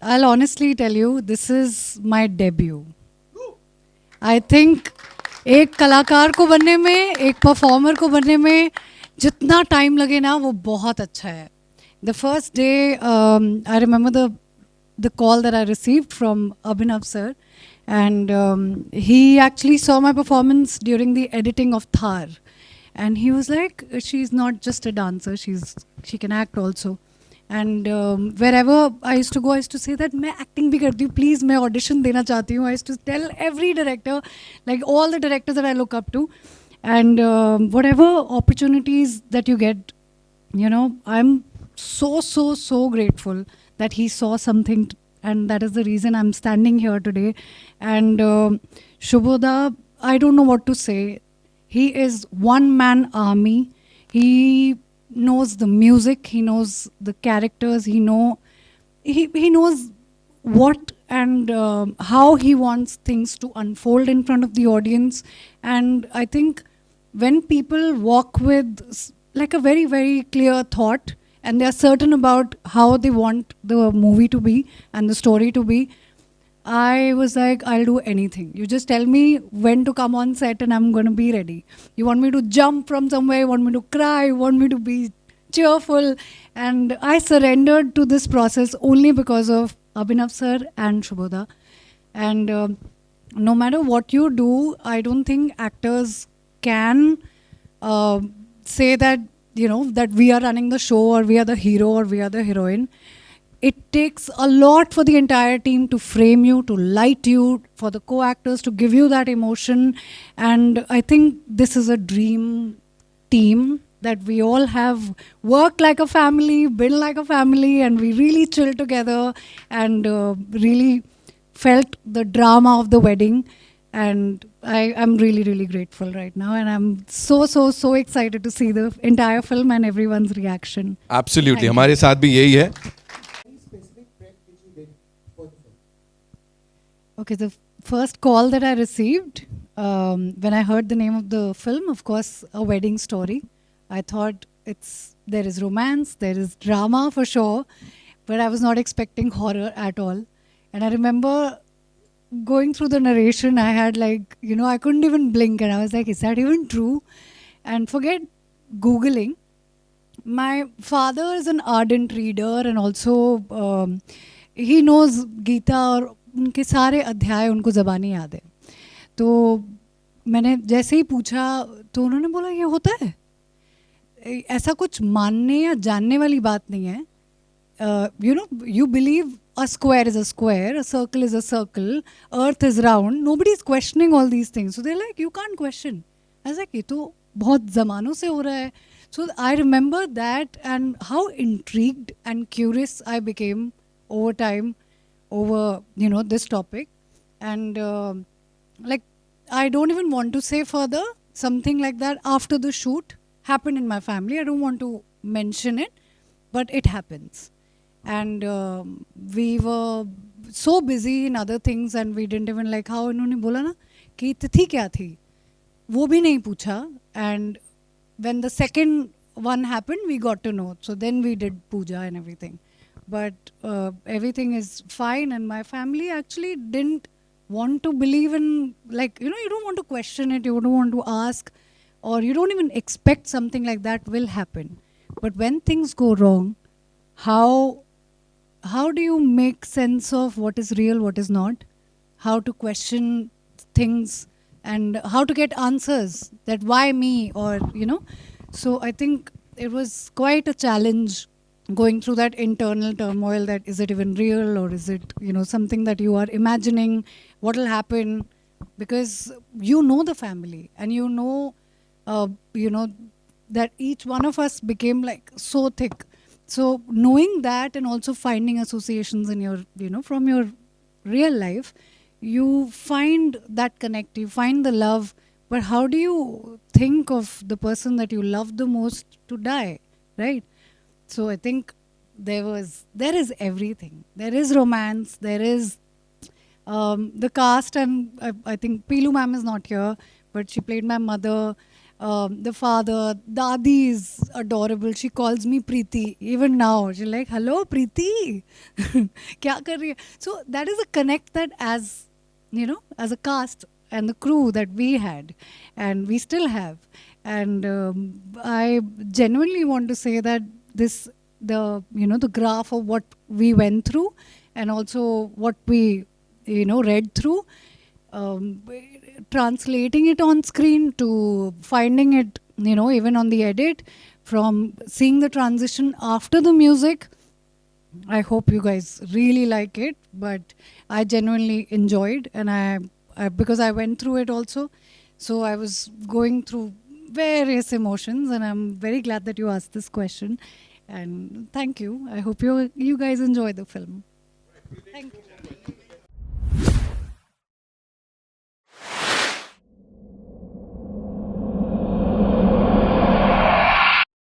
I'll honestly tell you, this is my debut. I think एक कलाकार को बनने में, एक परफॉर्मर को बनने में जितना टाइम लगे ना वो बहुत अच्छा है. The first day, I remember the call that I received from Abhinav sir, and he actually saw my performance during the editing of Thar, and he was like, she's not just a dancer, she can act also. And wherever I used to go, I used to say that मैं acting भी करती हूँ, please मैं audition देना चाहती हूँ. I used to tell every director, like all the directors that I look up to, and whatever opportunities that you get, you know, I'm so grateful that he saw something, and that is the reason I'm standing here today. And Shubhoda, I don't know what to say. He is one man army. He knows the music, he knows the characters, he knows what and how he wants things to unfold in front of the audience. And I think when people walk with like a very clear thought, and they are certain about how they want the movie to be and the story to be, I was like, I'll do anything. You just tell me when to come on set and I'm going to be ready. You want me to jump from somewhere, you want me to cry, you want me to be cheerful. And I surrendered to this process only because of Abhinav sir and Shubhoda. And no matter what you do, I don't think actors can say that, you know, that we are running the show or we are the hero or we are the heroine. It takes a lot for the entire team to frame you, to light you, for the co-actors to give you that emotion. And I think this is a dream team that we all have worked like a family, been like a family, and we really chill together and really felt the drama of the wedding. And I'm really grateful right now, and I'm so excited to see the entire film and everyone's reaction. Absolutely, हमारे साथ भी यही है. Okay, the first call that I received when I heard the name of the film, of course, A Wedding Story. I thought there is romance, there is drama for sure, but I was not expecting horror at all. And I remember going through the narration, I had like, you know, I couldn't even blink, and I was like, is that even true? And forget Googling. My father is an ardent reader, and also he knows Gita, और उनके सारे अध्याय उनको ज़बानी याद है. तो मैंने जैसे ही पूछा तो उन्होंने बोला ये होता है, ऐसा कुछ मानने या जानने वाली बात नहीं है. You know, you believe a square is a square, a circle is a circle, earth is round. Nobody is questioning all these things. So they're like, you can't question. I was like, ये तो बहुत ज़मानों से हो रहा है. So I remember that, and how intrigued and curious I became over time over, you know, this topic. And like, I don't even want to say further. Something like that after the shoot happened in my family. I don't want to mention it, but it happens. And we were so busy in other things, and we didn't even, like how इन्होंने बोला ना कि तिथि क्या थी वो भी नहीं पूछा. And when the second one happened, we got to know. So then we did puja and everything. But everything is fine, and my family actually didn't want to believe in, like, you know, you don't want to question it, you don't want to ask, or you don't even expect something like that will happen. But when things go wrong, how do you make sense of what is real, what is not? How to question things, and how to get answers that why me, or, you know. So I think it was quite a challenge going through that internal turmoil, that is it even real, or is it, you know, something that you are imagining what will happen, because you know the family, and you know that each one of us became like so thick. So knowing that, and also finding associations in your, you know, from your real life, you find that connect, you find the love. But how do you think of the person that you love the most to die, right? So I think there is everything. There is romance, there is the cast, and I think Pilu ma'am is not here, but she played my mother. The father, Dadi is adorable. She calls me Preeti. Even now, she's like, "Hello, Preeti, kya kar rahi hai?" So that is a connect that, as you know, as a cast and the crew that we had, and we still have. And I genuinely want to say that this, the graph of what we went through, and also what we, read through, um, translating it on screen to finding it, even on the edit, from seeing the transition after the music. I hope you guys really like it, but I genuinely enjoyed, and because I went through it also, so I was going through various emotions, and I'm very glad that you asked this question. And thank you. I hope you guys enjoy the film. Thank you.